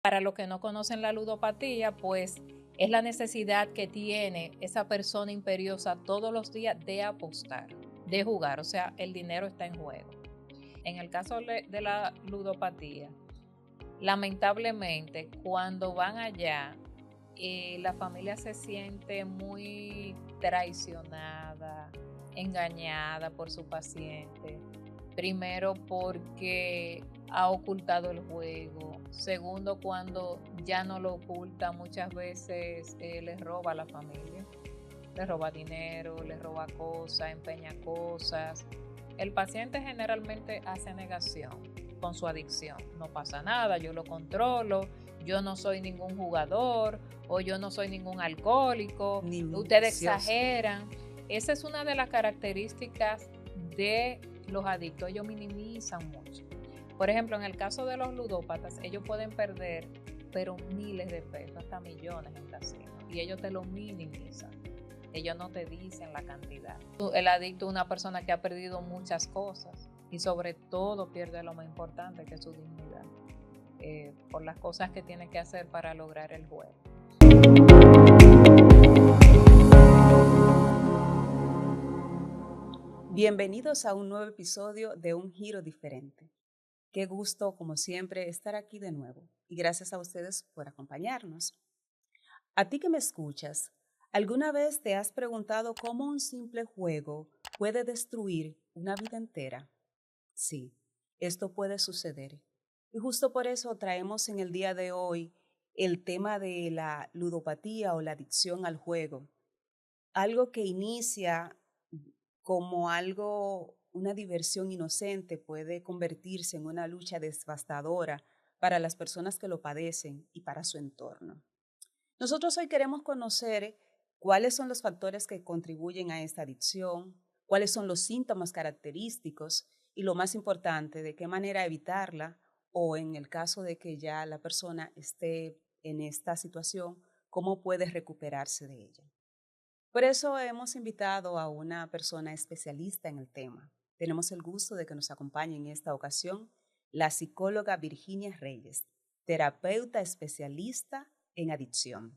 Para los que no conocen la ludopatía, pues es la necesidad que tiene esa persona imperiosa todos los días de apostar, de jugar, o sea, el dinero está en juego. En el caso de la ludopatía, lamentablemente cuando van allá, la familia se siente muy traicionada, engañada por su paciente. Primero porque ha ocultado el juego. Segundo, cuando ya no lo oculta, muchas veces les roba a la familia. Les roba dinero, les roba cosas, empeña cosas. El paciente generalmente hace negación con su adicción. No pasa nada, yo lo controlo, yo no soy ningún jugador o yo no soy ningún alcohólico, Ni ustedes vicioso. exageran. Esa es una de las características de los adictos, ellos minimizan mucho. Por ejemplo, en el caso de los ludópatas, ellos pueden perder, pero miles de pesos, hasta millones en casinos, y ellos te lo minimizan. Ellos no te dicen la cantidad. El adicto es una persona que ha perdido muchas cosas y sobre todo pierde lo más importante, que es su dignidad, por las cosas que tiene que hacer para lograr el juego. Bienvenidos a un nuevo episodio de Un Giro Diferente. Qué gusto, como siempre, estar aquí de nuevo y gracias a ustedes por acompañarnos. A ti que me escuchas, ¿alguna vez te has preguntado cómo un simple juego puede destruir una vida entera? Sí, esto puede suceder. Y justo por eso traemos en el día de hoy el tema de la ludopatía o la adicción al juego. Algo que inicia como una diversión inocente puede convertirse en una lucha devastadora para las personas que lo padecen y para su entorno. Nosotros hoy queremos conocer cuáles son los factores que contribuyen a esta adicción, cuáles son los síntomas característicos y lo más importante, de qué manera evitarla o en el caso de que ya la persona esté en esta situación, cómo puede recuperarse de ella. Por eso hemos invitado a una persona especialista en el tema. Tenemos el gusto de que nos acompañe en esta ocasión la psicóloga Virginia Reyes, terapeuta especialista en adicción.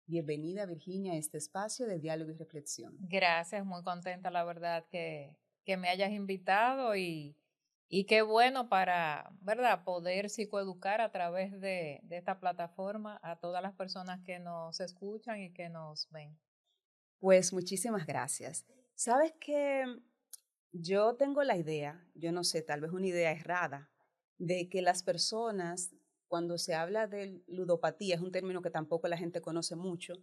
Bienvenida, Virginia, a este espacio de diálogo y reflexión. Gracias, muy contenta la verdad que me hayas invitado y qué bueno para, ¿verdad?, poder psicoeducar a través de esta plataforma a todas las personas que nos escuchan y que nos ven. Pues muchísimas gracias. Sabes que yo tengo la idea, yo no sé, tal vez una idea errada, de que las personas, cuando se habla de ludopatía, es un término que tampoco la gente conoce mucho,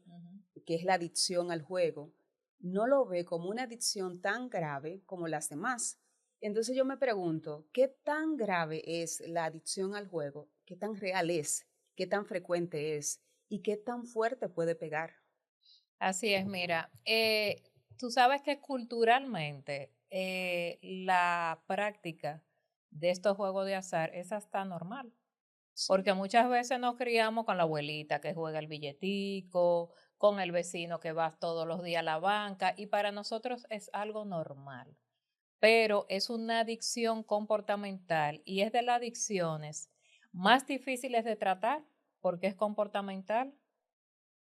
que es la adicción al juego, no lo ve como una adicción tan grave como las demás. Entonces yo me pregunto, ¿qué tan grave es la adicción al juego? ¿Qué tan real es? ¿Qué tan frecuente es? ¿Y qué tan fuerte puede pegar? Así es, mira, tú sabes que culturalmente la práctica de estos juegos de azar es hasta normal, Sí. porque muchas veces nos criamos con la abuelita que juega el billetico, con el vecino que va todos los días a la banca y para nosotros es algo normal, pero es una adicción comportamental y es de las adicciones más difíciles de tratar porque es comportamental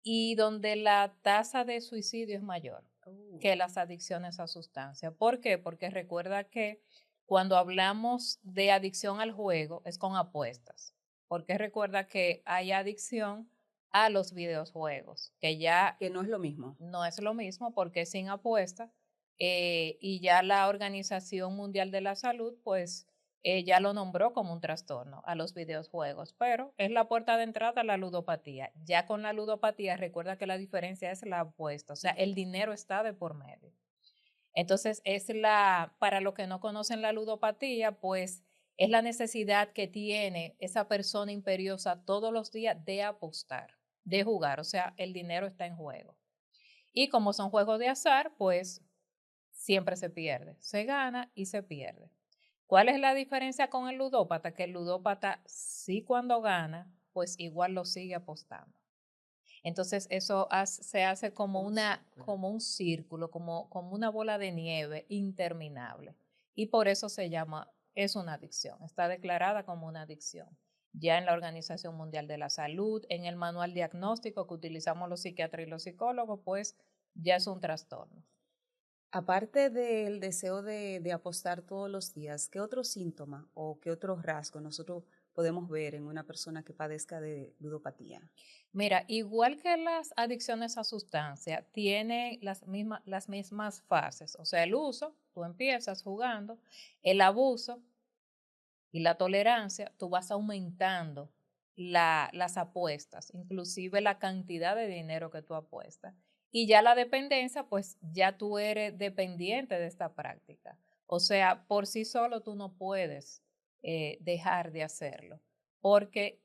y donde la tasa de suicidio es mayor Oh, que las adicciones a sustancias. ¿Por qué? Porque recuerda que cuando hablamos de adicción al juego es con apuestas. Porque recuerda que hay adicción a los videojuegos, que ya que no es lo mismo. no es lo mismo porque es sin apuesta y ya la Organización Mundial de la Salud pues ya lo nombró como un trastorno a los videojuegos, pero es la puerta de entrada a la ludopatía. Ya con la ludopatía recuerda que la diferencia es la apuesta, o sea, el dinero está de por medio. Entonces para los que no conocen la ludopatía, pues es la necesidad que tiene esa persona imperiosa todos los días de apostar, de jugar, o sea, el dinero está en juego. Y como son juegos de azar, pues siempre se pierde. Se gana y se pierde. ¿Cuál es la diferencia con el ludópata? Que el ludópata sí cuando gana, pues igual lo sigue apostando. Entonces eso se hace como, Oh, súper. como un círculo, como una bola de nieve interminable. Y por eso se llama, es una adicción, está declarada como una adicción. ya en la Organización Mundial de la Salud, en el manual diagnóstico que utilizamos los psiquiatras y los psicólogos, pues ya es un trastorno. Aparte del deseo de apostar todos los días, ¿qué otro síntoma o qué otro rasgo nosotros podemos ver en una persona que padezca de ludopatía? Mira, igual que las adicciones a sustancia, tiene las mismas fases. O sea, el uso, tú empiezas jugando, el abuso y la tolerancia, tú vas aumentando las apuestas, inclusive la cantidad de dinero que tú apuestas. Y ya la dependencia, pues ya tú eres dependiente de esta práctica. O sea, por sí solo tú no puedes dejar de hacerlo, porque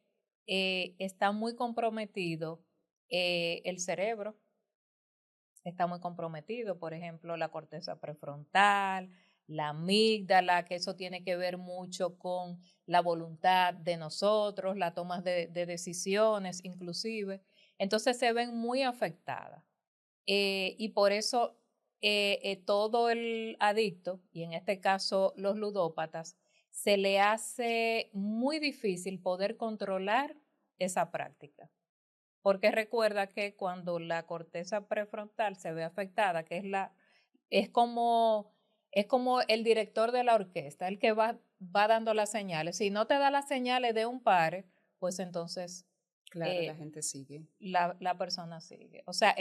está muy comprometido el cerebro, está muy comprometido, por ejemplo, la corteza prefrontal, la amígdala, que eso tiene que ver mucho con la voluntad de nosotros, la toma de decisiones inclusive. Entonces se ven muy afectadas. Y por eso todo el adicto, y en este caso los ludópatas, se le hace muy difícil poder controlar esa práctica. Porque recuerda que cuando la corteza prefrontal se ve afectada, que es como, es como el director de la orquesta, el que va dando las señales. Si no te da las señales de un pare, pues entonces Claro, la gente sigue. la persona sigue. O sea,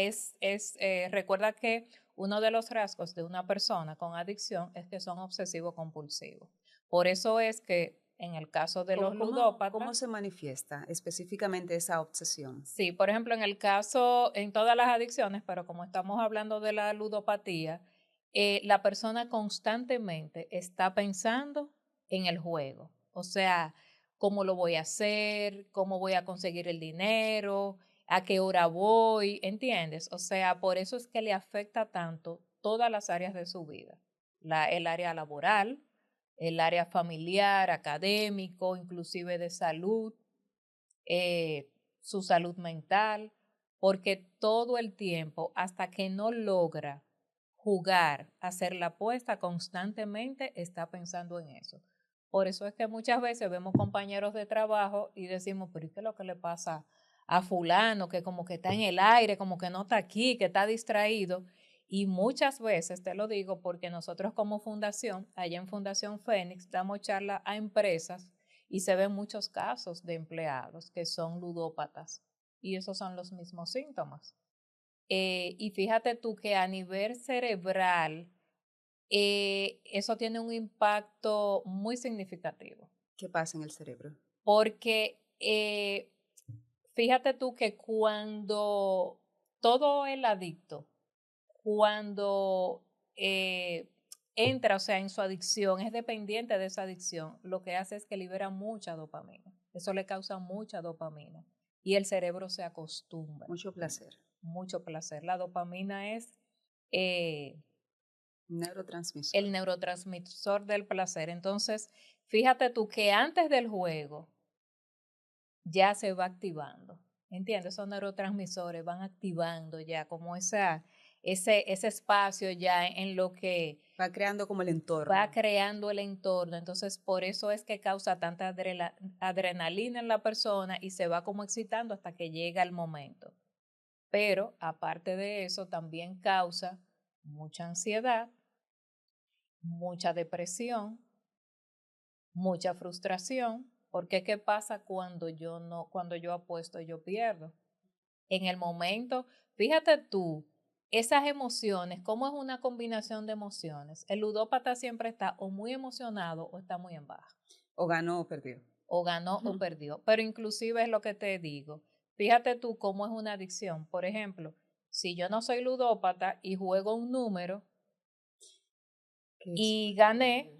recuerda que uno de los rasgos de una persona con adicción es que son obsesivos compulsivos. Por eso es que en el caso de los ¿Cómo ludópatas, se manifiesta específicamente esa obsesión? sí, por ejemplo, en todas las adicciones, pero como estamos hablando de la ludopatía, la persona constantemente está pensando en el juego. O sea, cómo lo voy a hacer, cómo voy a conseguir el dinero, a qué hora voy, ¿entiendes? O sea, por eso es que le afecta tanto todas las áreas de su vida. El área laboral, el área familiar, académico, inclusive de salud, eh, su salud mental, porque todo el tiempo, hasta que no logra jugar, hacer la apuesta, constantemente está pensando en eso. Por eso es que muchas veces vemos compañeros de trabajo y decimos, pero ¿y qué es lo que le pasa a fulano? Que como que está en el aire, como que no está aquí, que está distraído. Y muchas veces, te lo digo, porque nosotros como fundación, allá en Fundación Fénix, damos charla a empresas y se ven muchos casos de empleados que son ludópatas y esos son los mismos síntomas. Y fíjate tú que a nivel cerebral, eso tiene un impacto muy significativo, ¿Qué pasa en el cerebro? porque fíjate tú que cuando todo el adicto, cuando entra, o sea, en su adicción, es dependiente de esa adicción, lo que hace es que libera mucha dopamina. Eso le causa mucha dopamina y el cerebro se acostumbra. Mucho placer. Mucho placer. La dopamina es eh, Neurotransmisor. el neurotransmisor del placer. Entonces, fíjate tú que antes del juego ya se va activando. ¿Entiendes? Esos neurotransmisores van activando ya como ese espacio ya en lo que Va creando como el entorno. va creando el entorno. Entonces, por eso es que causa tanta adrenalina en la persona y se va como excitando hasta que llega el momento. Pero aparte de eso, también causa mucha ansiedad, mucha depresión, mucha frustración, porque ¿qué pasa cuando yo apuesto, yo pierdo? En el momento, fíjate tú, esas emociones, cómo es una combinación de emociones. El ludópata siempre está o muy emocionado o está muy en baja. O ganó o perdió. O ganó o perdió. Pero inclusive es lo que te digo. Fíjate tú cómo es una adicción. Por ejemplo, si yo no soy ludópata y juego un número y gané,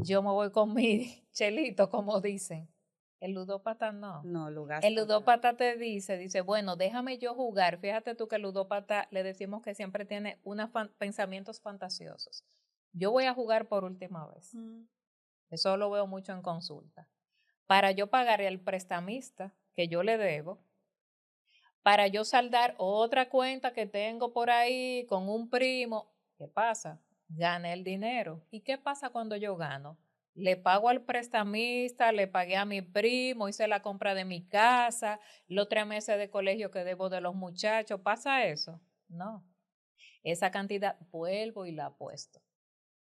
yo me voy con mi chelito, como dicen. El ludópata no. No, lo gasta. El ludópata te dice, bueno, déjame yo jugar. Fíjate tú que el ludópata le decimos que siempre tiene unos pensamientos fantasiosos. Yo voy a jugar por última vez. Eso lo veo mucho en consulta. Para yo pagar al prestamista que yo le debo, para yo saldar otra cuenta que tengo por ahí con un primo. ¿Qué pasa? Gané el dinero. ¿Y qué pasa cuando yo gano? Le pago al prestamista, le pagué a mi primo, hice la compra de mi casa, los 3 meses de colegio que debo de los muchachos. ¿Pasa eso? No. Esa cantidad vuelvo y la apuesto.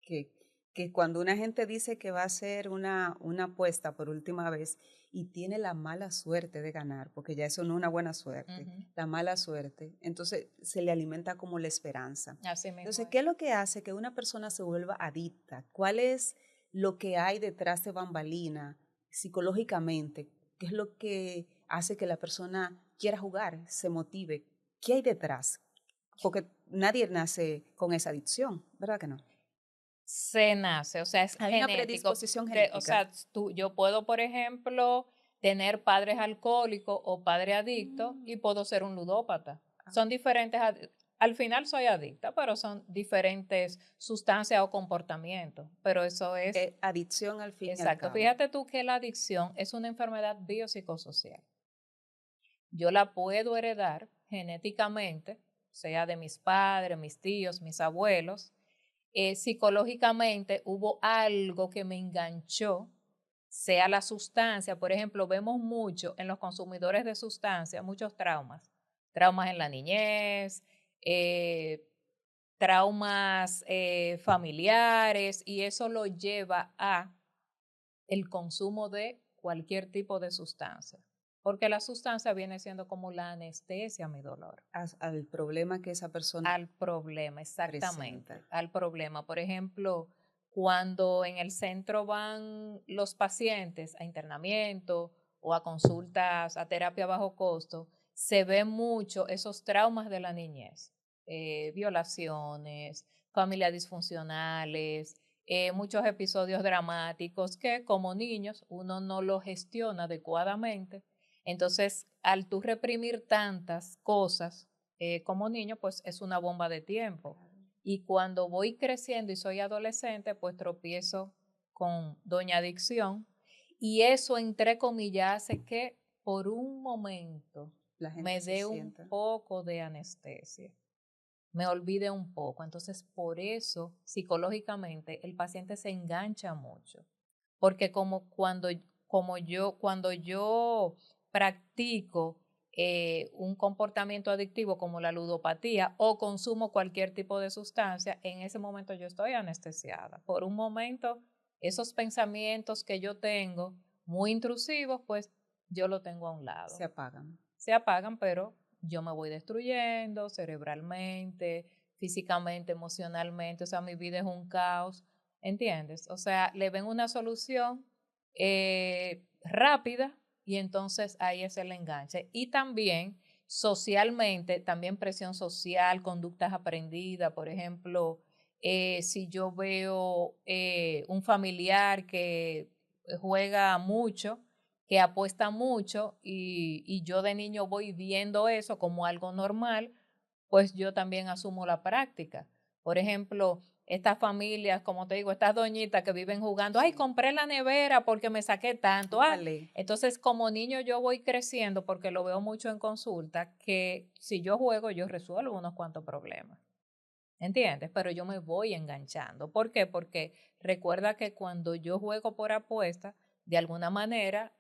Que, que cuando una gente dice que va a hacer una apuesta por última vez y tiene la mala suerte de ganar, porque ya eso no es una buena suerte, Ujú. la mala suerte, entonces se le alimenta como la esperanza. Así mismo Entonces, es. ¿qué es lo que hace que una persona se vuelva adicta? ¿Cuál es lo que hay detrás de bambalina psicológicamente? ¿Qué es lo que hace que la persona quiera jugar, se motive? ¿Qué hay detrás? Porque nadie nace con esa adicción, ¿verdad que no? Se nace, o sea, es Hay una genético. predisposición O genética. sea, yo puedo, por ejemplo, tener padres alcohólicos o padre adicto Mm, y puedo ser un ludópata. ah, Son diferentes, al final soy adicta, pero son diferentes sustancias o comportamientos. Pero eso es adicción al fin y al exacto. cabo. Fíjate tú que la adicción es una enfermedad biopsicosocial. Yo la puedo heredar genéticamente, sea de mis padres, mis tíos, mis abuelos. Psicológicamente hubo algo que me enganchó, sea la sustancia. Por ejemplo, vemos mucho en los consumidores de sustancias, muchos traumas. Traumas en la niñez, eh, traumas familiares, y eso lo lleva a el consumo de cualquier tipo de sustancia, porque la sustancia viene siendo como la anestesia a mi dolor. Al problema que esa persona Al problema, exactamente, presenta. al problema. Por ejemplo, cuando en el centro van los pacientes a internamiento o a consultas, a terapia bajo costo, se ven mucho esos traumas de la niñez, violaciones, familias disfuncionales, muchos episodios dramáticos que como niños uno no lo gestiona adecuadamente. Entonces, al tú reprimir tantas cosas, como niño, pues es una bomba de tiempo. Y cuando voy creciendo y soy adolescente, pues tropiezo con doña adicción. Y eso, entre comillas, hace que por un momento La gente me se dé un sienta. poco de anestesia, me olvide un poco. Entonces, por eso, psicológicamente, el paciente se engancha mucho. Porque cuando yo practico un comportamiento adictivo como la ludopatía o consumo cualquier tipo de sustancia, en ese momento yo estoy anestesiada. Por un momento, esos pensamientos que yo tengo, muy intrusivos, pues yo lo tengo a un Se lado. apagan. Se apagan, pero yo me voy destruyendo cerebralmente, físicamente, emocionalmente, o sea, mi vida es un caos, ¿entiendes? O sea, le ven una solución rápida y entonces ahí es el enganche. Y también socialmente, también presión social, conductas aprendidas, por ejemplo, si yo veo un familiar que juega mucho, que apuesta mucho y yo de niño voy viendo eso como algo normal, pues yo también asumo la práctica. Por ejemplo, estas familias, como te digo, estas doñitas que viven jugando, ay, Sí. compré la nevera porque me saqué tanto. Ah, Ándale. entonces como niño yo voy creciendo porque lo veo mucho en consulta, que si yo juego yo resuelvo unos cuantos problemas. ¿Entiendes? Pero yo me voy enganchando. ¿Por qué? Porque recuerda que cuando yo juego por apuesta, de alguna manera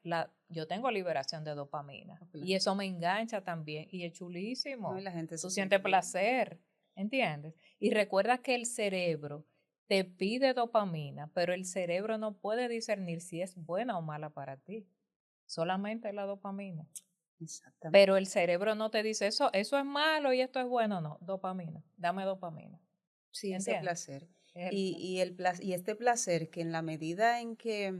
yo tengo liberación de dopamina y eso me engancha también y es No, y chulísimo. la gente se Tú siente sientes bien. placer, ¿entiendes? Y recuerda que el cerebro te pide dopamina, pero el cerebro no puede discernir si es buena o mala para ti. Solamente la dopamina. Exactamente. Pero el cerebro no te dice eso es malo y esto es bueno, no, dopamina, dame dopamina. Sí, ese ¿Entiendes? placer. Es el placer. Y este placer que en la medida en que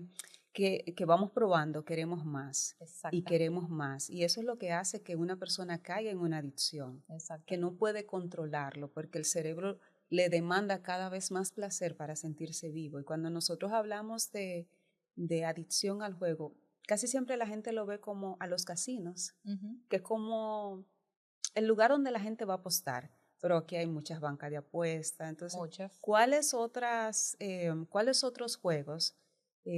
vamos probando, queremos más y Exactamente, queremos más. Y eso es lo que hace que una persona caiga en una adicción, que no exactamente. puede controlarlo, porque el cerebro le demanda cada vez más placer para sentirse vivo. Y cuando nosotros hablamos de adicción al juego, casi siempre la gente lo ve como a los casinos, Ujú. que es como el lugar donde la gente va a apostar, pero aquí hay muchas bancas de apuesta. Entonces, Muchas. ¿cuáles otros juegos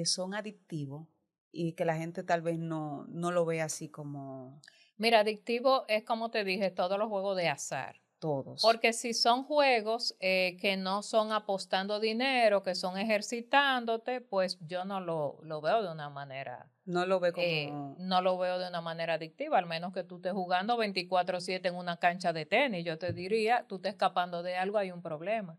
son adictivos y que la gente tal vez no lo ve así como... Mira, adictivo es como te dije, todos los juegos de azar. todos. Porque si son juegos que no son apostando dinero, que son ejercitándote, pues yo no lo veo de una manera, No lo ve como... no lo veo de una manera adictiva, al menos que tú estés jugando 24/7 en una cancha de tenis. Yo te diría, tú estás escapando de algo, hay un problema.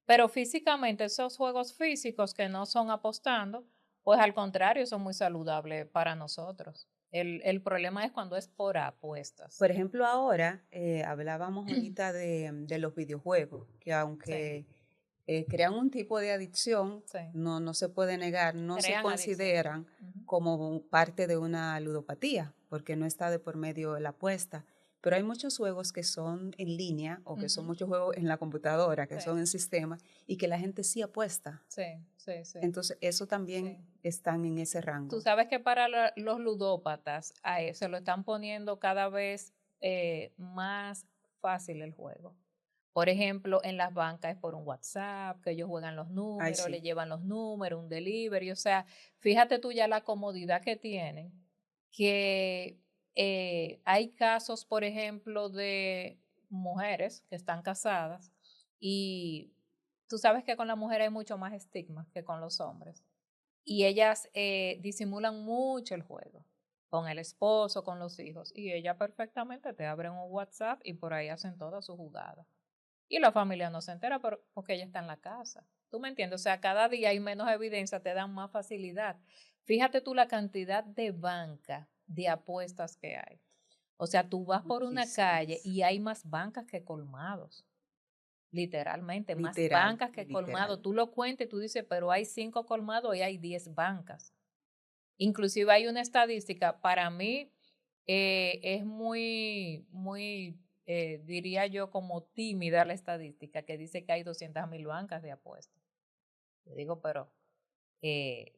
Pero físicamente, esos juegos físicos que no son apostando, pues al contrario, son muy saludables para nosotros. El problema es cuando es por apuestas. Por ejemplo, ahora hablábamos ahorita de los videojuegos, que Sí, aunque crean un tipo de adicción, sí. no se puede negar, no se Crean adicción. consideran Ujú. como parte de una ludopatía, porque no está de por medio la apuesta. Pero hay muchos juegos que son en línea o que son Ujú. muchos juegos en la computadora, que Sí, son en sistema, y que la gente sí apuesta. sí, sí, sí, Entonces, eso también sí. están en ese Tú rango. sabes que para los ludópatas se lo están poniendo cada vez más fácil el juego. Por ejemplo, en las bancas es por un WhatsApp, que ellos juegan los Ay, números, le sí, llevan los números, un delivery. O sea, fíjate tú ya la comodidad que tienen, que hay casos, por ejemplo, de mujeres que están casadas y tú sabes que con la mujer hay mucho más estigma que con los hombres. Y ellas disimulan mucho el juego con el esposo, con los hijos. Y ella perfectamente te abren un WhatsApp y por ahí hacen toda su jugada. Y la familia no se entera porque ella está en la casa. ¿Tú me entiendes? O sea, cada día hay menos evidencia, te dan más facilidad. Fíjate tú la cantidad de banca de apuestas que hay. O sea, tú vas por una calle muchísimas. y hay más bancas que colmados. Literalmente, más Literal, bancas que colmados. literal. Tú lo cuentas y tú dices, pero hay 5 colmados y hay 10 bancas. Inclusive hay una estadística, para mí es diría yo, como tímida la estadística, que dice que hay 200.000 bancas de apuestas. Yo digo, pero eh,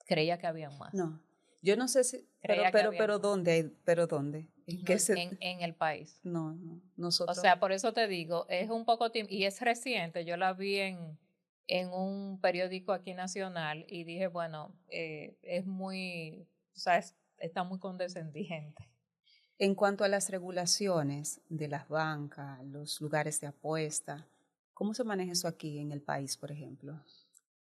creía que habían más. No, yo no sé si, Creía que habían pero más. ¿dónde hay, pero dónde? ¿En No, qué se? en el país. No, O nosotros, sea, por eso te digo, es un poco y es reciente. Yo la vi en un periódico aquí nacional y dije, bueno, es muy, o sea, está muy condescendiente. en cuanto a las regulaciones de las bancas, los lugares de apuesta, ¿cómo se maneja eso aquí en el país, por ejemplo?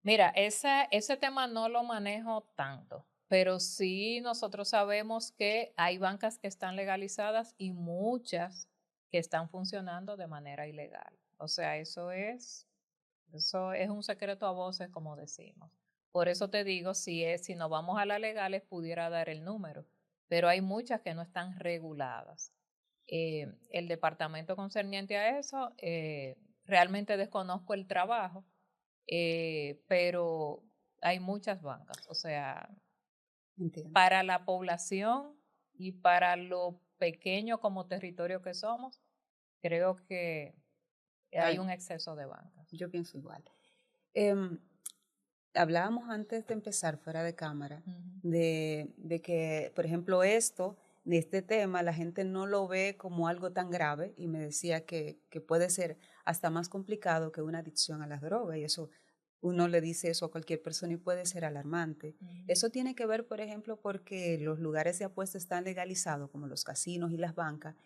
Mira, ese tema no lo manejo tanto, pero sí nosotros sabemos que hay bancas que están legalizadas y muchas que están funcionando de manera ilegal. O sea, eso es un secreto a voces, como decimos. Por eso te digo, si nos vamos a las legales, pudiera dar el número, pero hay muchas que no están reguladas. El departamento concerniente a eso, realmente desconozco el trabajo, pero hay muchas bancas. O sea, Entiendo. para la población y para lo pequeño como territorio que somos, creo que hay Ay, un exceso de bancas. yo pienso igual. Em, Hablábamos antes de empezar fuera de cámara Ujú. de que, por ejemplo, de este tema, la gente no lo ve como algo tan grave y me decía que puede ser hasta más complicado que una adicción a las drogas y eso, uno le dice eso a cualquier persona y puede ser alarmante. Ujú. Eso tiene que ver, por ejemplo, porque los lugares de apuesta están legalizados, como los casinos y las bancas,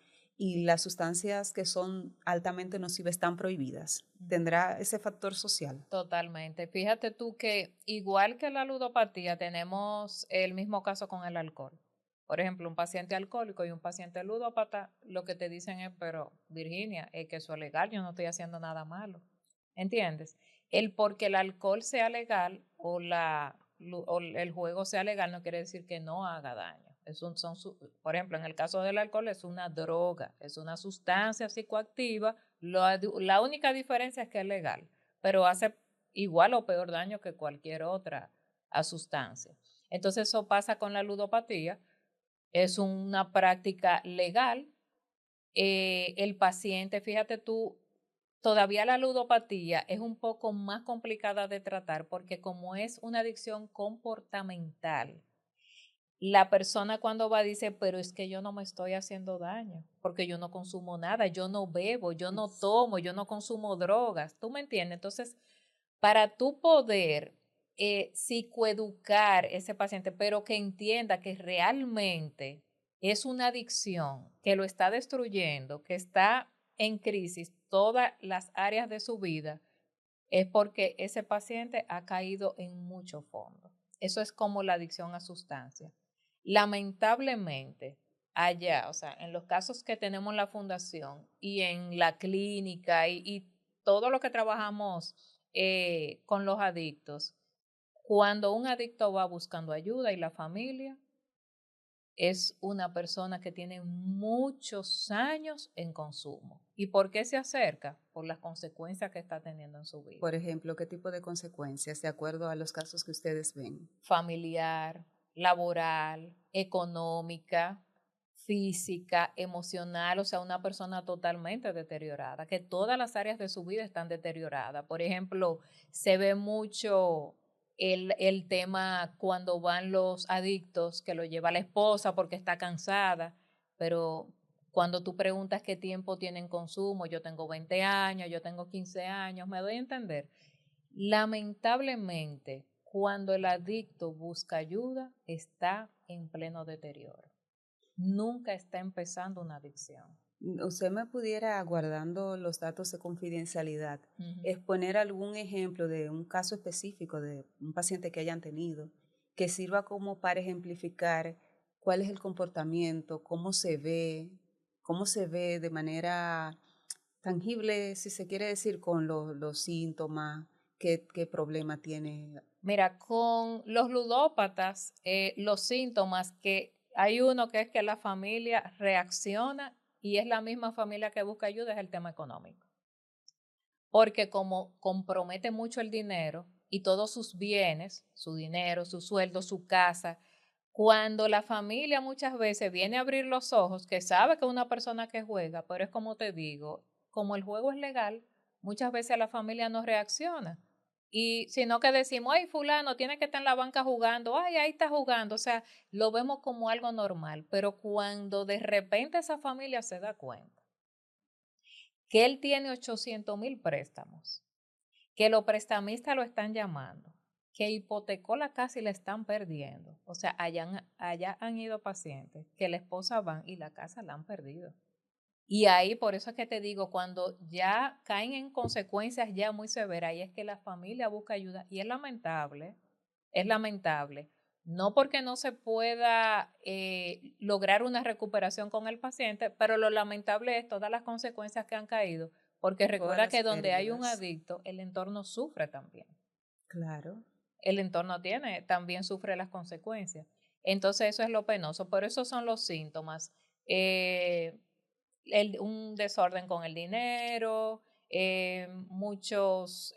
y las sustancias que son altamente nocivas están prohibidas. Ujú. ¿Tendrá ese factor social? Totalmente. Fíjate tú que igual que la ludopatía, tenemos el mismo caso con el alcohol. Por ejemplo, un paciente alcohólico y un paciente ludópata, lo que te dicen es, pero Virginia, es que eso es legal, yo no estoy haciendo nada malo. ¿Entiendes? El porque el alcohol sea legal o el juego sea legal no quiere decir que no haga daño. Por ejemplo, en el caso del alcohol es una droga, es una sustancia psicoactiva. La única diferencia es que es legal, pero hace igual o peor daño que cualquier otra sustancia. Entonces eso pasa con la ludopatía, es una práctica legal. El paciente, fíjate tú, todavía la ludopatía es un poco más complicada de tratar porque como es una adicción comportamental, la persona cuando va dice, pero es que yo no me estoy haciendo daño, porque yo no consumo nada, yo no bebo, yo no tomo, yo no consumo drogas, ¿tú me entiendes? Entonces, para tú poder psicoeducar ese paciente, pero que entienda que realmente es una adicción que lo está destruyendo, que está en crisis todas las áreas de su vida, es porque ese paciente ha caído en mucho fondo. Eso es como la adicción a sustancias. Lamentablemente, allá, o sea, en los casos que tenemos en la fundación y en la clínica y todo lo que trabajamos con los adictos, cuando un adicto va buscando ayuda y la familia, es una persona que tiene muchos años en consumo. ¿Y por qué se acerca? Por las consecuencias que está teniendo en su vida. Por ejemplo, ¿qué tipo de consecuencias de acuerdo a los casos que ustedes ven? Familiar, laboral, económica, física, emocional, o sea, una persona totalmente deteriorada, que todas las áreas de su vida están deterioradas. Por ejemplo, se ve mucho el tema cuando van los adictos, que lo lleva la esposa porque está cansada, pero cuando tú preguntas qué tiempo tienen consumo, yo tengo 20 años, yo tengo 15 años, me doy a entender. Lamentablemente, cuando el adicto busca ayuda, está en pleno deterioro. Nunca está empezando una adicción. ¿Usted me pudiera, guardando los datos de confidencialidad, Ujú. exponer algún ejemplo de un caso específico de un paciente que hayan tenido que sirva como para ejemplificar cuál es el comportamiento, cómo se ve de manera tangible, si se quiere decir, con los síntomas, qué problema tiene? Mira, con los ludópatas, los síntomas que hay uno que es que la familia reacciona y es la misma familia que busca ayuda, es el tema económico. Porque como compromete mucho el dinero y todos sus bienes, su dinero, su sueldo, su casa, cuando la familia muchas veces viene a abrir los ojos, que sabe que es una persona que juega, pero es como te digo, como el juego es legal, muchas veces la familia no reacciona. Y sino que decimos, ay, fulano tiene que estar en la banca jugando, ay, ahí está jugando. O sea, lo vemos como algo normal, pero cuando de repente esa familia se da cuenta que él tiene 800,000 préstamos, que los prestamistas lo están llamando, que hipotecó la casa y la están perdiendo. O sea, allá han ido pacientes que la esposa van y la casa la han perdido. Y ahí, por eso es que te digo, cuando ya caen en consecuencias ya muy severas, y es que la familia busca ayuda, y es lamentable, no porque no se pueda lograr una recuperación con el paciente, pero lo lamentable es todas las consecuencias que han caído, porque Todas recuerda las que donde hay un pérdidas. adicto, el entorno sufre también. Claro. El entorno también sufre las consecuencias. Entonces eso es lo penoso, pero esos son los síntomas. Eh, un desorden con el dinero, muchas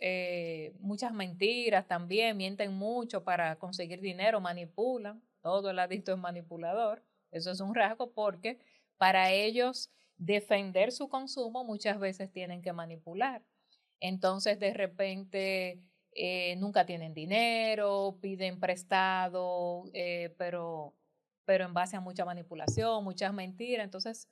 mentiras también, mienten mucho para conseguir dinero, manipulan, todo el adicto es manipulador, eso es un rasgo porque para ellos defender su consumo muchas veces tienen que manipular. Entonces de repente nunca tienen dinero, piden prestado, pero en base a mucha manipulación, muchas mentiras, entonces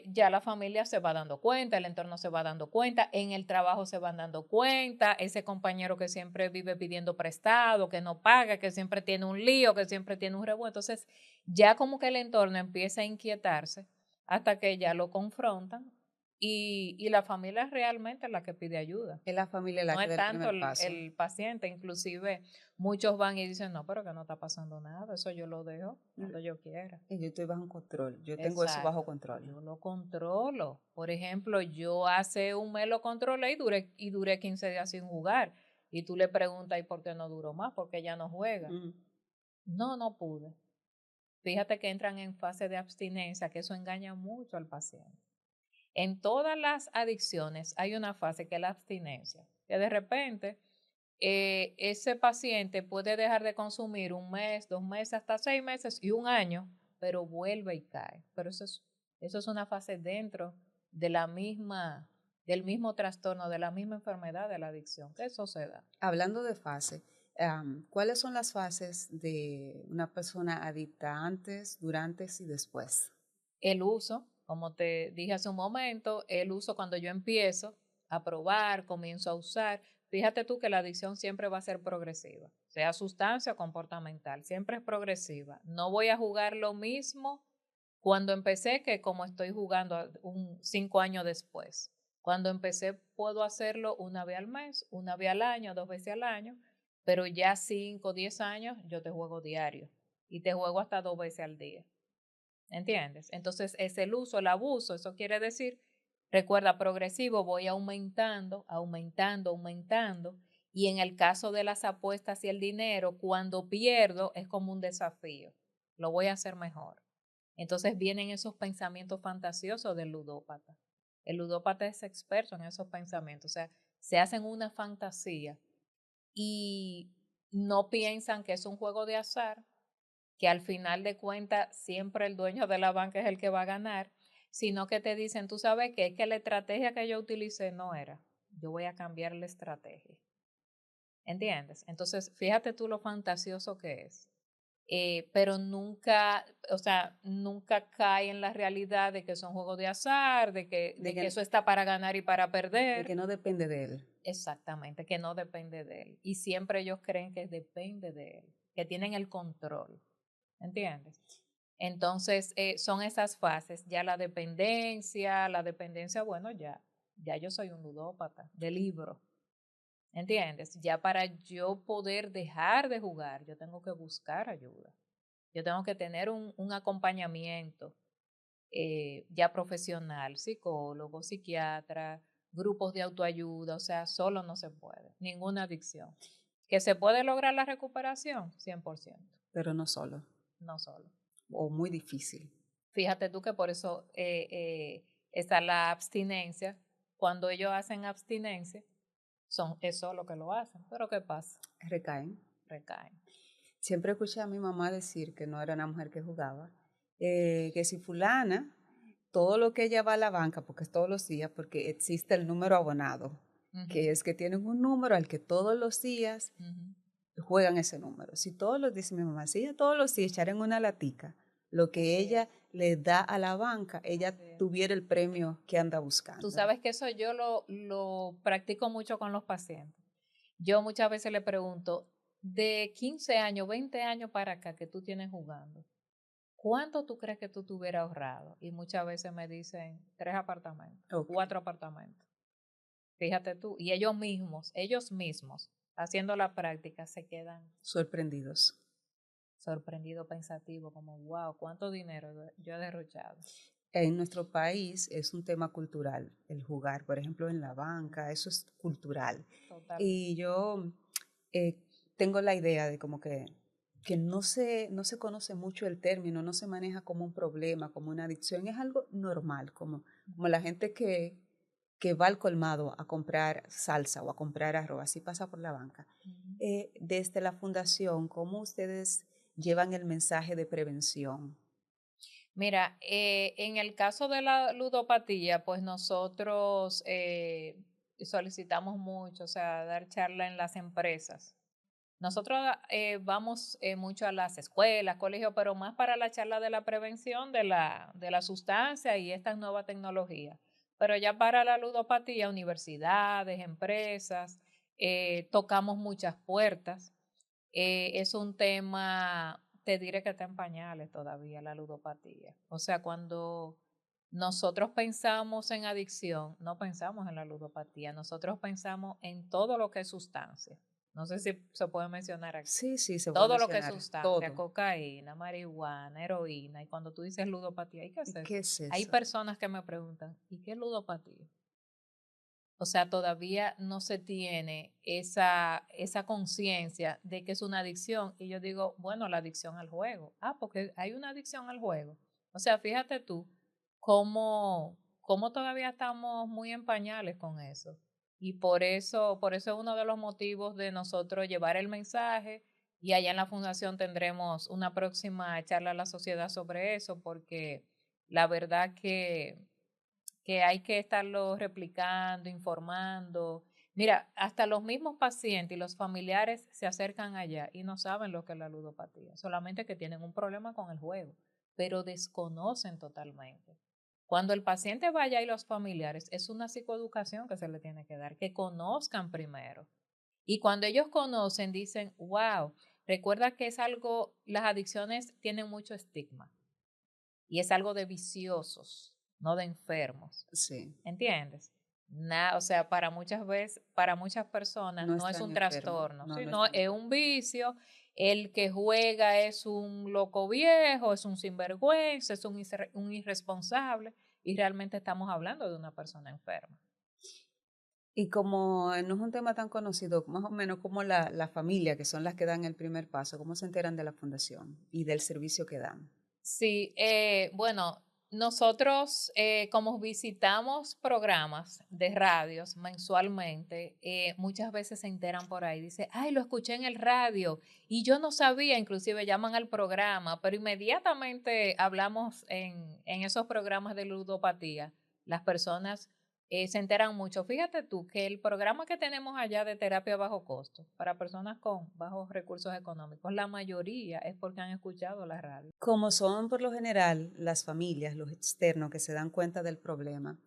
ya la familia se va dando cuenta, el entorno se va dando cuenta, en el trabajo se van dando cuenta, ese compañero que siempre vive pidiendo prestado, que no paga, que siempre tiene un lío, que siempre tiene un revuelo. Entonces, ya como que el entorno empieza a inquietarse hasta que ya lo confrontan y la familia es realmente la que pide ayuda. Es la familia la No que es da el tanto primer paso. el paciente, inclusive muchos van y dicen, no, pero que no está pasando nada, eso yo lo dejo cuando yo quiera. Y yo estoy bajo control, yo tengo eso bajo Exacto. control. Yo lo controlo. Por ejemplo, yo hace un mes lo controlé y duré 15 días sin jugar. Y tú le preguntas, ¿y por qué no duró más? Porque ya no juega. Ujú. No, no pude. Fíjate que entran en fase de abstinencia, que eso engaña mucho al paciente. En todas las adicciones hay una fase que es la abstinencia, que de repente ese paciente puede dejar de consumir un mes, 2 meses, hasta 6 meses y un año, pero vuelve y cae. Pero eso es una fase dentro de del mismo trastorno, de la misma enfermedad de la adicción, que eso se da. Hablando de fase, ¿cuáles son las fases de una persona adicta antes, durante y después? El uso, como te dije hace un momento, el uso cuando yo empiezo a probar, comienzo a usar. Fíjate tú que la adicción siempre va a ser progresiva, sea sustancia o comportamental, siempre es progresiva. No voy a jugar lo mismo Cuando empecé, que como estoy jugando 5 años después, cuando empecé puedo hacerlo una vez al mes, una vez al año, 2 veces al año, pero ya 5, 10 años yo te juego diario y te juego hasta 2 veces al día. ¿Entiendes? Entonces es el uso, el abuso, eso quiere decir, recuerda, progresivo, voy aumentando, aumentando, aumentando. Y en el caso de las apuestas y el dinero, cuando pierdo es como un desafío, lo voy a hacer mejor. Entonces vienen esos pensamientos fantasiosos del ludópata. El ludópata es experto en esos pensamientos, o sea, se hacen una fantasía y no piensan que es un juego de azar, que al final de cuentas siempre el dueño de la banca es el que va a ganar, sino que te dicen, tú sabes qué, que la estrategia que yo utilicé no era, yo voy a cambiar la estrategia. ¿Entiendes? Entonces, fíjate tú lo fantasioso que es. Pero nunca, o sea, nunca cae en la realidad de que es un juego de azar, De de que, que eso está para ganar y para de perder. que no depende de él. Exactamente, que no depende de él. Y siempre ellos creen que depende de él, que tienen el control. ¿Entiendes? Entonces, son esas fases. Ya la dependencia, bueno, ya yo soy un ludópata de libro. ¿Entiendes? Ya para yo poder dejar de jugar, yo tengo que buscar ayuda. Yo tengo que tener un acompañamiento ya profesional, psicólogo, psiquiatra, grupos de autoayuda, o sea, solo no se puede, ninguna adicción. ¿Que se puede lograr la recuperación? 100%, Pero no solo, no solo. o muy difícil. Fíjate tú que por eso está la abstinencia. Cuando ellos hacen abstinencia, es solo que lo hacen. Pero ¿qué pasa? Recaen. Recaen. Siempre escuché a mi mamá decir que no era una mujer que jugaba, que si fulana, todo lo que ella va a la banca, porque es todos los días, porque existe el número abonado, que es que tienen un número al que todos los días juegan ese número. Si todos los días, mi mamá, si ella todos los días echara en una latica lo que ella le da a la banca, ella tuviera el premio que anda buscando. Tú sabes que eso yo lo practico mucho con los pacientes. Yo muchas veces le pregunto, de 15 años, 20 años para acá que tú tienes jugando, ¿cuánto tú crees que tú te hubieras ahorrado? Y muchas veces me dicen 3 apartamentos, Okay. 4 apartamentos. Fíjate tú, y ellos mismos, haciendo la práctica, se quedan Sorprendidos. sorprendidos, pensativos, como, wow, ¿cuánto dinero yo he derrochado? En nuestro país es un tema cultural, el jugar, por ejemplo, en la banca, eso es cultural. Total. Y yo eh, tengo la idea de como que no se conoce mucho el término, no se maneja como un problema, como una adicción, es algo normal, como la gente que va al colmado a comprar salsa o a comprar arroz, así pasa por la banca. Desde la fundación, ¿cómo ustedes llevan el mensaje de prevención? Mira, en el caso de la ludopatía, pues nosotros solicitamos mucho, o sea, dar charla en las empresas. Nosotros vamos mucho a las escuelas, colegios, pero más para la charla de la prevención de la sustancia y estas nuevas tecnologías. Pero ya para la ludopatía, universidades, empresas, tocamos muchas puertas. Es un tema, te diré que está en pañales todavía la ludopatía. O sea, cuando nosotros pensamos en adicción, no pensamos en la ludopatía, nosotros pensamos en todo lo que es sustancia. No sé si se puede mencionar aquí. Sí, sí, se puede Todo lo que es mencionar sustancia, todo. cocaína, marihuana, heroína. Y cuando tú dices ludopatía, ¿y qué es ¿Qué eso? es Hay eso? personas que me preguntan, ¿y qué es ludopatía? O sea, todavía no se tiene esa conciencia de que es una adicción. Y yo digo, bueno, la adicción al juego. Ah, porque hay una adicción al juego. O sea, fíjate tú cómo todavía estamos muy en pañales con eso. Y por eso es uno de los motivos de nosotros llevar el mensaje. Y allá en la fundación tendremos una próxima charla a la sociedad sobre eso, porque la verdad que hay que estarlo replicando, informando. Mira, hasta los mismos pacientes y los familiares se acercan allá y no saben lo que es la ludopatía, solamente que tienen un problema con el juego, pero desconocen totalmente. Cuando el paciente vaya y los familiares, es una psicoeducación que se le tiene que dar, que conozcan primero. Y cuando ellos conocen, dicen, wow, recuerda que es algo, las adicciones tienen mucho estigma. y es algo de viciosos, no de enfermos. Sí, ¿Entiendes? O sea, para muchas personas no no es están un enfermos, trastorno, no, no sino están es enfermos. un vicio. El que juega es un loco viejo, es un sinvergüenza, es un irresponsable, y realmente estamos hablando de una persona enferma. Y como no es un tema tan conocido, más o menos como la familia, que son las que dan el primer paso, ¿cómo se enteran de la fundación y del servicio que dan? Sí, bueno, nosotros como visitamos programas de radios mensualmente, muchas veces se enteran por ahí, dice, ay, lo escuché en el radio y yo no sabía, inclusive llaman al programa, pero inmediatamente hablamos en esos programas de ludopatía, las personas se enteran mucho. Fíjate tú que el programa que tenemos allá de terapia a bajo costo para personas con bajos recursos económicos, la mayoría es porque han escuchado la radio. Como son por lo general las familias, los externos que se dan cuenta del problema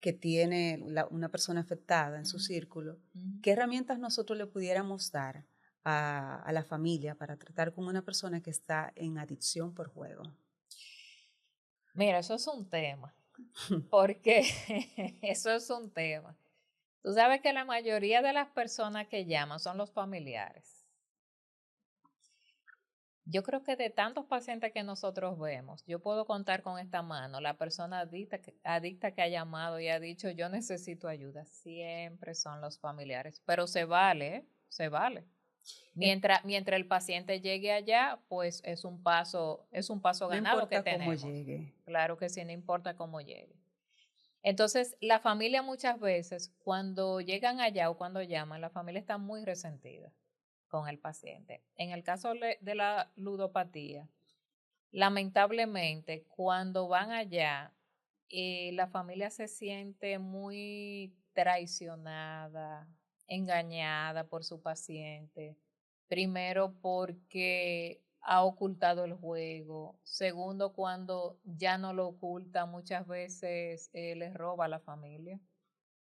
que tiene una persona afectada en su Ujú, círculo, ujú. ¿qué herramientas nosotros le pudiéramos dar a la familia para tratar con una persona que está en adicción por juego? Mira, eso es un tema, porque eso es un tema. Tú sabes que la mayoría de las personas que llaman son los familiares. Yo creo que de tantos pacientes que nosotros vemos, yo puedo contar con esta mano la persona adicta que ha llamado y ha dicho yo necesito ayuda. Siempre son los familiares, pero se vale, ¿eh? Se vale. Eh, Mientras el paciente llegue allá, pues es un paso no ganado que importa cómo tenemos. llegue, Claro que sí, no importa cómo llegue. Entonces, la familia muchas veces, cuando llegan allá o cuando llaman, la familia está muy resentida con el paciente. En el caso de la ludopatía, lamentablemente, cuando van allá, la familia se siente muy traicionada, engañada por su paciente. Primero porque ha ocultado el juego. Segundo, cuando ya no lo oculta, muchas veces les roba a la familia.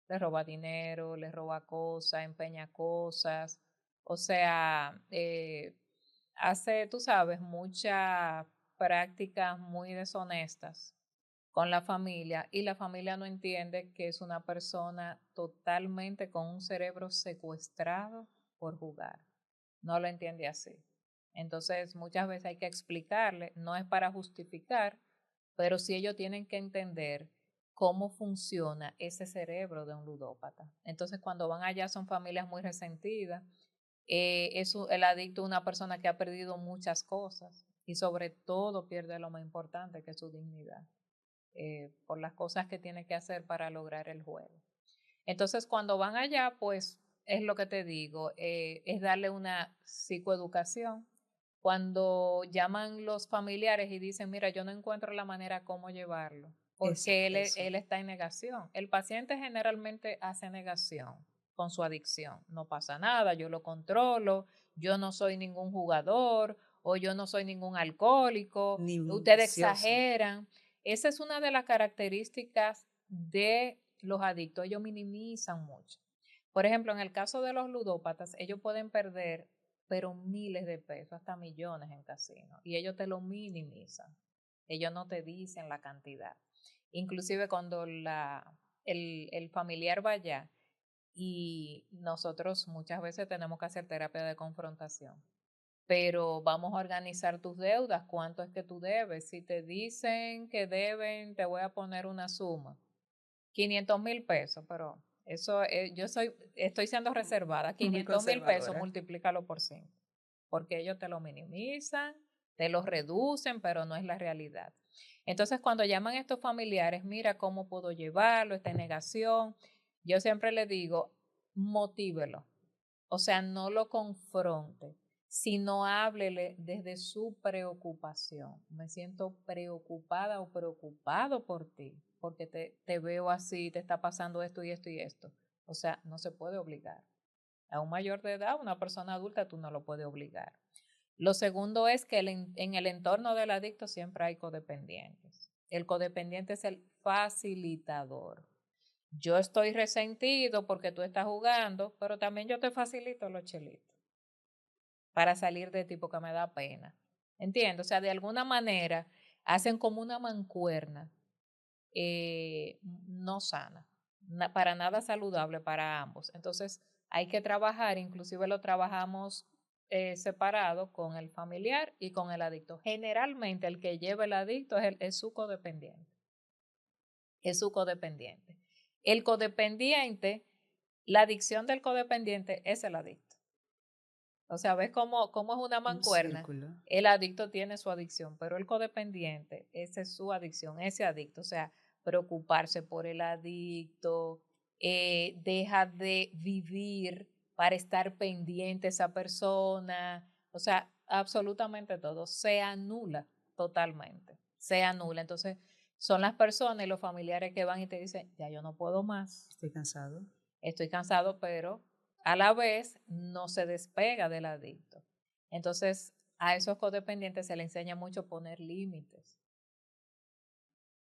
Les roba dinero, les roba cosas, empeña cosas. O sea, hace, tú sabes, muchas prácticas muy deshonestas con la familia y la familia no entiende que es una persona totalmente con un cerebro secuestrado por jugar. No lo entiende así. Entonces, muchas veces hay que explicarle, no es para justificar, pero sí ellos tienen que entender cómo funciona ese cerebro de un ludópata. Entonces, cuando van allá son familias muy resentidas. El adicto es una persona que ha perdido muchas cosas y sobre todo pierde lo más importante, que es su dignidad, por las cosas que tiene que hacer para lograr el juego. Entonces, cuando van allá, pues es lo que te digo, es darle una psicoeducación. Cuando llaman los familiares y dicen, mira, yo no encuentro la manera cómo llevarlo, es porque eso. él está en negación. El paciente generalmente hace negación con su adicción. No pasa nada, yo lo controlo, yo no soy ningún jugador o yo no soy ningún alcohólico, Ni un ustedes vicioso. exageran. Esa es una de las características de los adictos. Ellos minimizan mucho. Por ejemplo, en el caso de los ludópatas, ellos pueden perder, pero miles de pesos, hasta millones en casinos, y ellos te lo minimizan. Ellos no te dicen la cantidad. Inclusive cuando el familiar va allá, y nosotros muchas veces tenemos que hacer terapia de confrontación, pero vamos a organizar tus deudas, cuánto es que tú debes. Si te dicen que deben, te voy a poner una suma, 500,000 pesos, pero eso, estoy siendo reservada, Muy 500,000 pesos, conservadora. multiplícalo por 5, porque ellos te lo minimizan, te lo reducen, pero no es la realidad. Entonces, cuando llaman a estos familiares, mira cómo puedo llevarlo, esta negación, yo siempre le digo, motívelo, o sea, no lo confronte, sino háblele desde su preocupación. Me siento preocupada o preocupado por ti, porque te veo así, te está pasando esto y esto y esto. O sea, no se puede obligar. A un mayor de edad, una persona adulta, tú no lo puedes obligar. Lo segundo es que en el entorno del adicto siempre hay codependientes. El codependiente es el facilitador. Yo estoy resentido porque tú estás jugando, pero también yo te facilito los chelitos para salir de ti porque me da pena. ¿Entiendes? O sea, de alguna manera hacen como una mancuerna no sana, para nada saludable para ambos. Entonces hay que trabajar, inclusive lo trabajamos separado con el familiar y con el adicto. Generalmente el que lleva el adicto es su codependiente. Es su codependiente. El codependiente, la adicción del codependiente es el adicto. O sea, ¿ves cómo es una Un mancuerna? círculo. El adicto tiene su adicción, pero el codependiente, esa es su adicción, ese adicto. O sea, preocuparse por el adicto, deja de vivir para estar pendiente esa persona. O sea, absolutamente todo se anula totalmente, se anula. Entonces, son las personas y los familiares que van y te dicen, ya yo no puedo más, Estoy cansado. estoy cansado, pero a la vez no se despega del adicto. Entonces, a esos codependientes se les enseña mucho poner límites,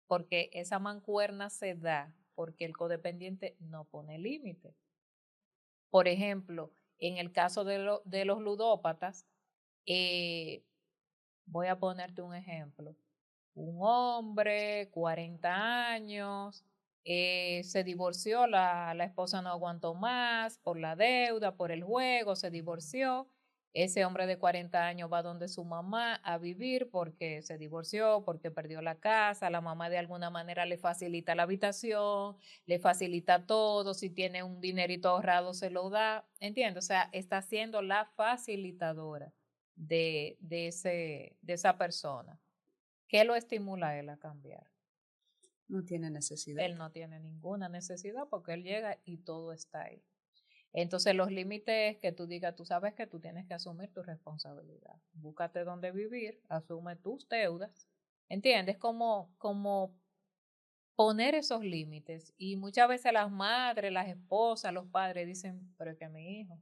porque esa mancuerna se da porque el codependiente no pone límites. Por ejemplo, en el caso de los ludópatas, eh, voy a ponerte un ejemplo. Un hombre, 40 años, se divorció, la esposa no aguantó más por la deuda, por el juego, se divorció. Ese hombre de 40 años va donde su mamá a vivir porque se divorció, porque perdió la casa, la mamá de alguna manera le facilita la habitación, le facilita todo, si tiene un dinerito ahorrado se lo da, ¿entiendes? O sea, está siendo la facilitadora de esa persona. ¿Qué lo estimula a él a cambiar? No tiene necesidad. Él no tiene ninguna necesidad porque él llega y todo está ahí. Entonces los límites es que tú digas, tú sabes que tú tienes que asumir tu responsabilidad. Búscate dónde vivir, asume tus deudas. ¿Entiendes? Como poner esos límites. Y muchas veces las madres, las esposas, los padres dicen, pero es que mi hijo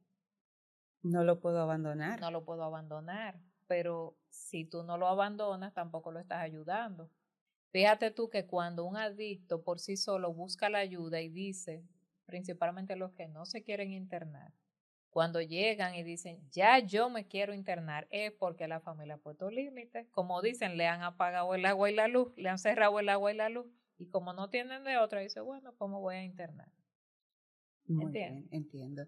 No lo puedo abandonar. no lo puedo abandonar. Pero si tú no lo abandonas, tampoco lo estás ayudando. Fíjate tú que cuando un adicto por sí solo busca la ayuda y dice, principalmente los que no se quieren internar, cuando llegan y dicen, ya yo me quiero internar, es porque la familia ha puesto límites. Como dicen, le han apagado el agua y la luz, le han cerrado el agua y la luz. Y como no tienen de otra, dice, bueno, ¿cómo voy a internar? Muy ¿Entiendes? bien, entiendo.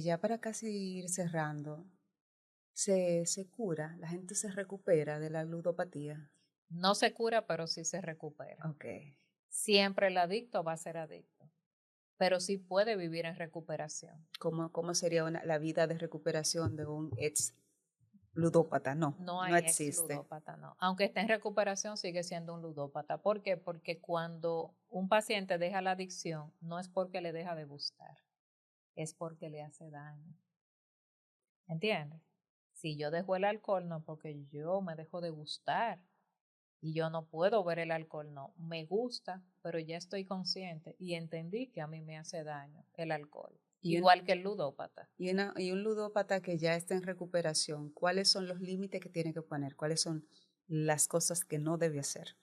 Ya para casi ir cerrando, se cura, la gente se recupera de la ludopatía. No se cura, pero sí se recupera. Ok. Siempre el adicto va a ser adicto, pero sí puede vivir en recuperación. ¿Cómo sería la vida de recuperación de un ex ludópata? No, No no hay ex existe. ludópata, no. Aunque esté en recuperación, sigue siendo un ludópata. ¿Por qué? Porque cuando un paciente deja la adicción, no es porque le deja de gustar, es porque le hace daño. ¿Entiendes? Si yo dejo el alcohol, no porque yo me dejo de gustar y yo no puedo ver el alcohol, no. Me gusta, pero ya estoy consciente y entendí que a mí me hace daño el alcohol. Y un, Igual que el ludópata. y un ludópata que ya está en recuperación, ¿cuáles son los límites que tiene que poner? ¿Cuáles son las cosas que no debe hacer?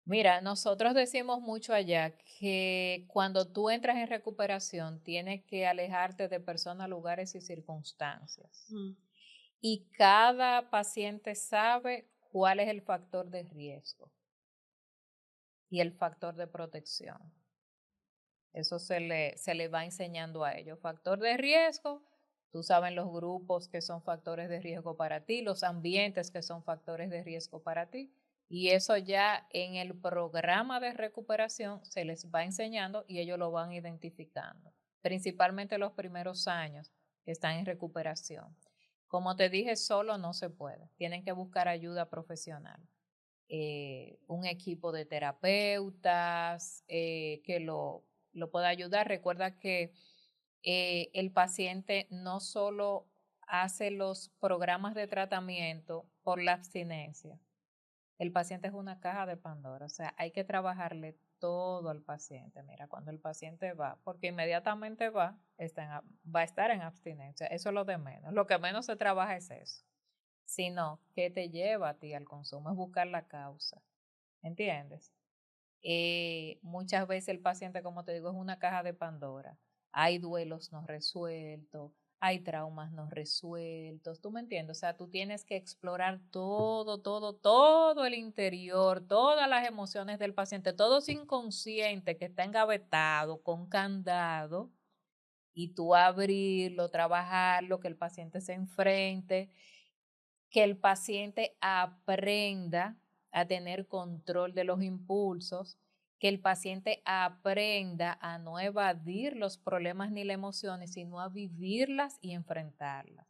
Mira, nosotros decimos mucho allá que cuando tú entras en recuperación tienes que alejarte de personas, lugares y circunstancias. Mm. Y cada paciente sabe cuál es el factor de riesgo y el factor de protección. Eso se le va enseñando a ellos. Factor de riesgo, tú sabes los grupos que son factores de riesgo para ti, los ambientes que son factores de riesgo para ti. Y eso ya en el programa de recuperación se les va enseñando y ellos lo van identificando, principalmente los primeros años que están en recuperación. Como te dije, solo no se puede, tienen que buscar ayuda profesional. Un equipo de terapeutas que lo pueda ayudar. Recuerda que el paciente no solo hace los programas de tratamiento por la abstinencia, el paciente es una caja de Pandora, o sea, hay que trabajarle todo al paciente. Mira, cuando el paciente va, porque inmediatamente va a estar en abstinencia, eso es lo de menos. Lo que menos se trabaja es eso, sino qué te lleva a ti al consumo, es buscar la causa, ¿entiendes? Muchas veces el paciente, como te digo, es una caja de Pandora. Hay duelos no resueltos, hay traumas no resueltos, ¿tú me entiendes? O sea, tú tienes que explorar todo el interior, todas las emociones del paciente, todo ese inconsciente que está engavetado con candado y tú abrirlo, trabajarlo, que el paciente se enfrente, que el paciente aprenda a tener control de los impulsos, que el paciente aprenda a no evadir los problemas ni las emociones, sino a vivirlas y enfrentarlas.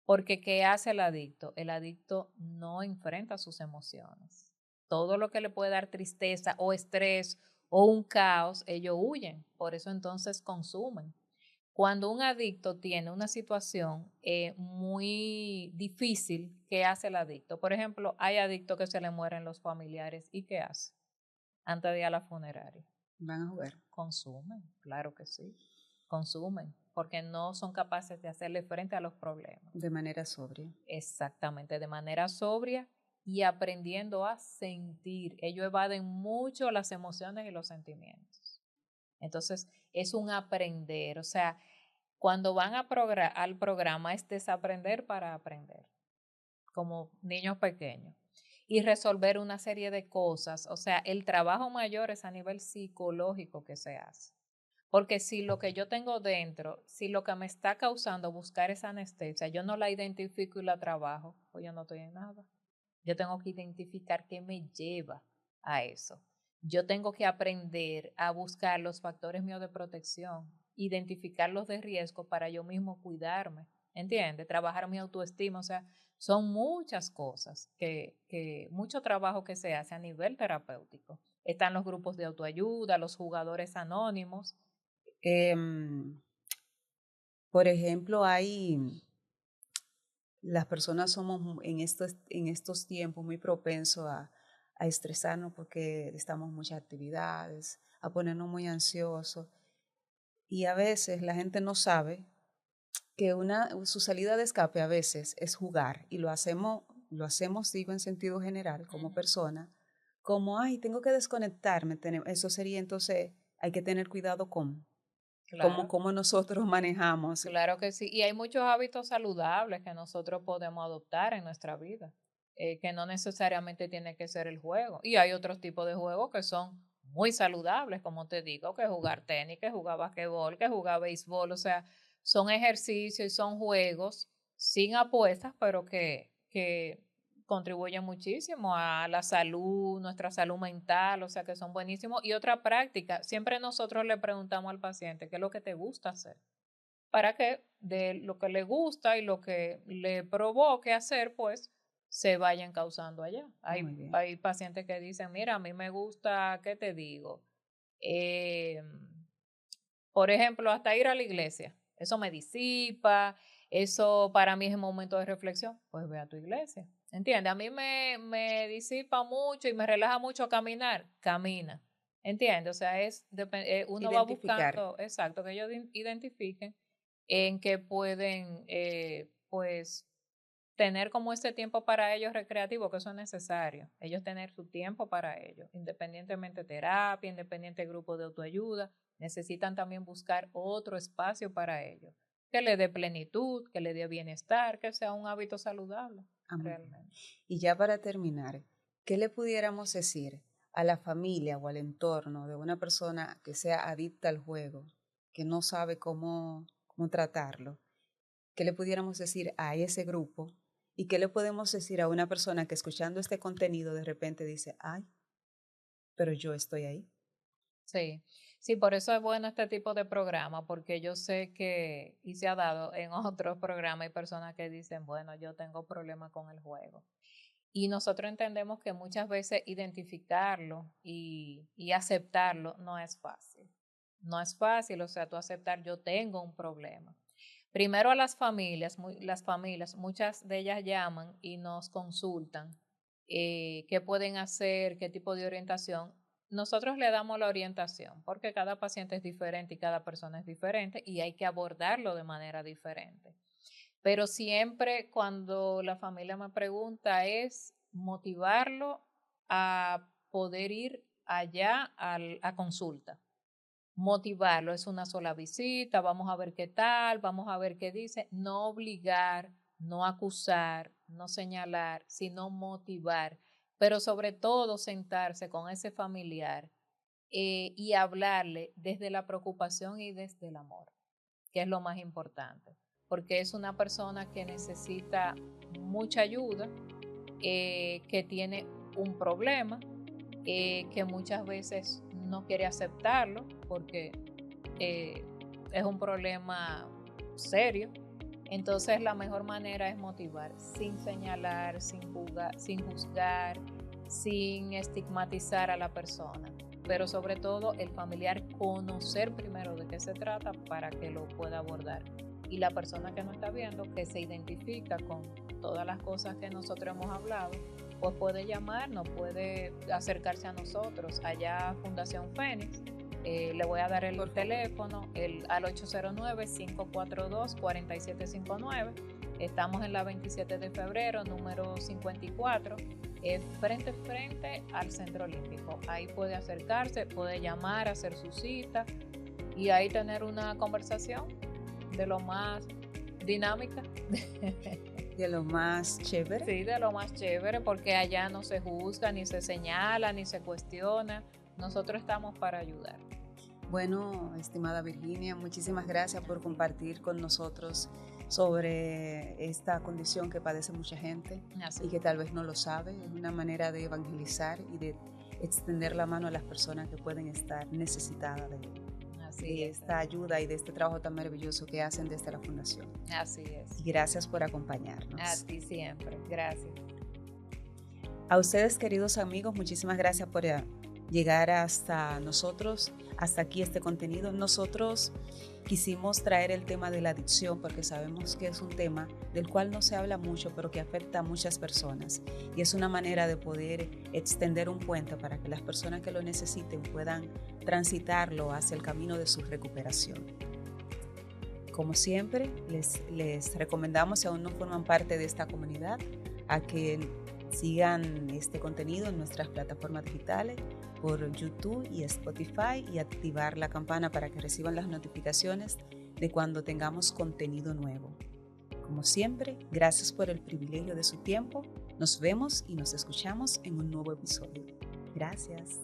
Porque ¿qué hace el adicto? El adicto no enfrenta sus emociones. Todo lo que le puede dar tristeza o estrés o un caos, ellos huyen. Por eso entonces consumen. Cuando un adicto tiene una situación muy difícil, ¿qué hace el adicto? Por ejemplo, hay adictos que se le mueren los familiares. ¿Y qué hace? Antes de ir a la funeraria. Van a jugar. Consumen, claro que sí. Consumen, porque no son capaces de hacerle frente a los problemas. De manera sobria. Exactamente, de manera sobria y aprendiendo a sentir. Ellos evaden mucho las emociones y los sentimientos. Entonces, es un aprender, o sea, cuando van al programa es desaprender para aprender, como niños pequeños, y resolver una serie de cosas. O sea, el trabajo mayor es a nivel psicológico que se hace. Porque si lo que yo tengo dentro, si lo que me está causando buscar esa anestesia, yo no la identifico y la trabajo, pues yo no estoy en nada. Yo tengo que identificar qué me lleva a eso. Yo tengo que aprender a buscar los factores míos de protección, identificar los de riesgo para yo mismo cuidarme, ¿entiendes? Trabajar mi autoestima, o sea, son muchas cosas, mucho trabajo que se hace a nivel terapéutico. Están los grupos de autoayuda, los jugadores anónimos. Por ejemplo, las personas somos en estos tiempos muy propensos a estresarnos porque estamos muchas actividades, a ponernos muy ansiosos. Y a veces la gente no sabe que su salida de escape a veces es jugar. Y lo hacemos, digo, en sentido general, como persona, como, ay, tengo que desconectarme. Eso sería entonces, hay que tener cuidado con Claro, cómo nosotros manejamos. claro que sí. Y hay muchos hábitos saludables que nosotros podemos adoptar en nuestra vida, que no necesariamente tiene que ser el juego. Y hay otros tipos de juegos que son muy saludables, como te digo, que jugar tenis, que jugar basquetbol, que jugar béisbol. O sea, son ejercicios y son juegos sin apuestas, pero que contribuyen muchísimo a la salud, nuestra salud mental, o sea, que son buenísimos. Y otra práctica, siempre nosotros le preguntamos al paciente, ¿qué es lo que te gusta hacer? Para que de lo que le gusta y lo que le provoque hacer, pues se vayan causando allá. Muy bien. Hay pacientes que dicen, mira, a mí me gusta, ¿qué te digo? Eh, por ejemplo, hasta ir a la iglesia. Eso me disipa, eso para mí es un momento de reflexión. Pues ve a tu iglesia. ¿Entiendes? A mí me disipa mucho y me relaja mucho caminar. Camina. ¿Entiendes? O sea, uno va Identificar. buscando, exacto, que ellos identifiquen en que pueden, pues, tener como este tiempo para ellos recreativo, que eso es necesario. Ellos tener su tiempo para ellos, independientemente de terapia, independiente de grupo de autoayuda, necesitan también buscar otro espacio para ellos, que le dé plenitud, que le dé bienestar, que sea un hábito saludable, Muy bien. realmente. Y ya para terminar, ¿qué le pudiéramos decir a la familia o al entorno de una persona que sea adicta al juego, que no sabe cómo tratarlo? ¿Qué le pudiéramos decir a ese grupo? ¿Y qué le podemos decir a una persona que escuchando este contenido de repente dice, ay, pero yo estoy ahí? Sí, sí, por eso es bueno este tipo de programa, porque yo sé que, y se ha dado en otros programas, hay personas que dicen, bueno, yo tengo problemas con el juego. Y nosotros entendemos que muchas veces identificarlo y aceptarlo no es fácil. No es fácil, o sea, tú aceptar yo tengo un problema. Primero a las familias, muchas de ellas llaman y nos consultan qué pueden hacer, qué tipo de orientación. Nosotros le damos la orientación porque cada paciente es diferente y cada persona es diferente y hay que abordarlo de manera diferente. Pero siempre cuando la familia me pregunta es motivarlo a poder ir allá a consulta, motivarlo, es una sola visita, vamos a ver qué tal, vamos a ver qué dice, no obligar, no acusar, no señalar, sino motivar, pero sobre todo sentarse con ese familiar y hablarle desde la preocupación y desde el amor, que es lo más importante, porque es una persona que necesita mucha ayuda, que tiene un problema, que muchas veces no quiere aceptarlo porque eh, es un problema serio. Entonces la mejor manera es motivar, sin señalar, sin juzgar, sin estigmatizar a la persona. Pero sobre todo el familiar conocer primero de qué se trata para que lo pueda abordar. Y la persona que no está viendo, que se identifica con todas las cosas que nosotros hemos hablado, pues puede llamarnos, puede acercarse a nosotros allá a Fundación Fénix. Le voy a dar el teléfono al 809-542-4759. Estamos en la 27 de febrero, número 54, frente al Centro Olímpico. Ahí puede acercarse, puede llamar, hacer su cita y ahí tener una conversación de lo más dinámica. De lo más chévere. Sí, de lo más chévere, porque allá no se juzga, ni se señala, ni se cuestiona. Nosotros estamos para ayudar. Bueno, estimada Virginia, muchísimas gracias por compartir con nosotros sobre esta condición que padece mucha gente y que tal vez no lo sabe. Es una manera de evangelizar y de extender la mano a las personas que pueden estar necesitadas de esta ayuda y de este trabajo tan maravilloso que hacen desde la Fundación. Así es. Y gracias por acompañarnos. A ti siempre. Gracias. A ustedes, queridos amigos, muchísimas gracias por llegar hasta nosotros, hasta aquí este contenido. Nosotros quisimos traer el tema de la adicción porque sabemos que es un tema del cual no se habla mucho, pero que afecta a muchas personas. Y es una manera de poder extender un puente para que las personas que lo necesiten puedan transitarlo hacia el camino de su recuperación. Como siempre, les recomendamos, si aún no forman parte de esta comunidad, a que sigan este contenido en nuestras plataformas digitales por YouTube y Spotify y activar la campana para que reciban las notificaciones de cuando tengamos contenido nuevo. Como siempre, gracias por el privilegio de su tiempo. Nos vemos y nos escuchamos en un nuevo episodio. Gracias.